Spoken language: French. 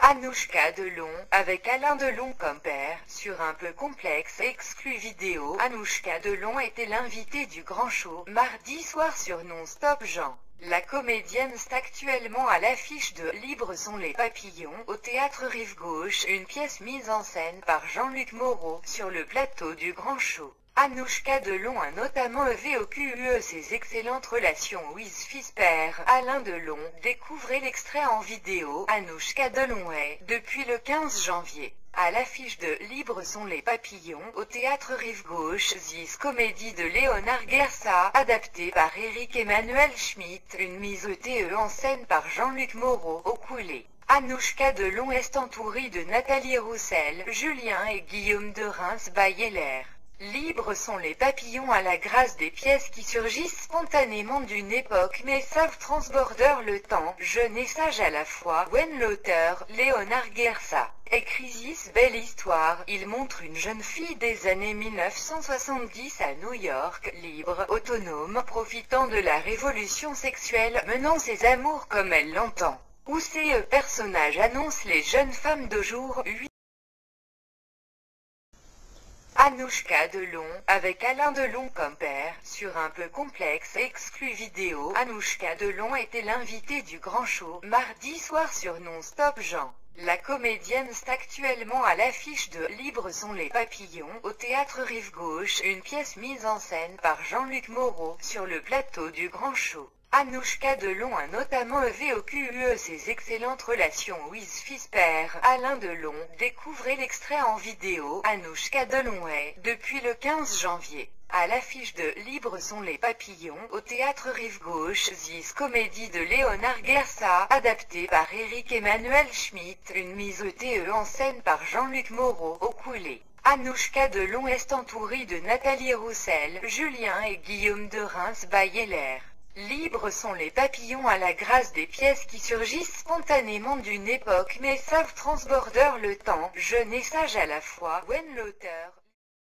Anouchka Delon, avec Alain Delon comme père, sur un peu complexe exclu vidéo. Anouchka Delon était l'invitée du Grand Show, mardi soir sur Non-Stop Jean. La comédienne est actuellement à l'affiche de Libres sont les papillons, au théâtre Rive Gauche, une pièce mise en scène par Jean-Luc Moreau, sur le plateau du Grand Show. Anouchka Delon a notamment évoqué ses excellentes relations with fils père, Alain Delon. Découvrez l'extrait en vidéo. Anouchka Delon est, depuis le 15 janvier, à l'affiche de Libres sont les papillons, au théâtre Rive Gauche, This comédie de Léonard Guersa, adaptée par Éric Emmanuel Schmitt, une mise en scène par Jean-Luc Moreau, au coulé. Anouchka Delon est entourée de Nathalie Roussel, Julien et Guillaume de Reims-Bayeler. Libres sont les papillons à la grâce des pièces qui surgissent spontanément d'une époque mais savent transborder le temps, jeune et sage à la fois. When l'auteur, Léonard Guersa, écrit This belle histoire, il montre une jeune fille des années 1970 à New York, libre, autonome, profitant de la révolution sexuelle, menant ses amours comme elle l'entend. Où ces personnages annoncent les jeunes femmes d'aujourd'hui. Anouchka Delon, avec Alain Delon comme père, sur un peu complexe exclu vidéo. Anouchka Delon était l'invitée du Grand Show, mardi soir sur Non-Stop Jean. La comédienne est actuellement à l'affiche de Libres sont les papillons, au théâtre Rive Gauche, une pièce mise en scène par Jean-Luc Moreau, sur le plateau du Grand Show. Anouchka Delon a notamment évoqué ses excellentes relations with fils père, Alain Delon. Découvrez l'extrait en vidéo. Anouchka Delon est, depuis le 15 janvier, à l'affiche de Libres sont les papillons, au théâtre Rive Gauche, This comédie de Léonard Guersa, adaptée par Éric Emmanuel Schmitt, une mise en scène par Jean-Luc Moreau, au coulé. Anouchka Delon est entourée de Nathalie Roussel, Julien et Guillaume de Reims-Bayeler. Libres sont les papillons à la grâce des pièces qui surgissent spontanément d'une époque mais savent transborder le temps, jeune et sage à la fois. When l'auteur,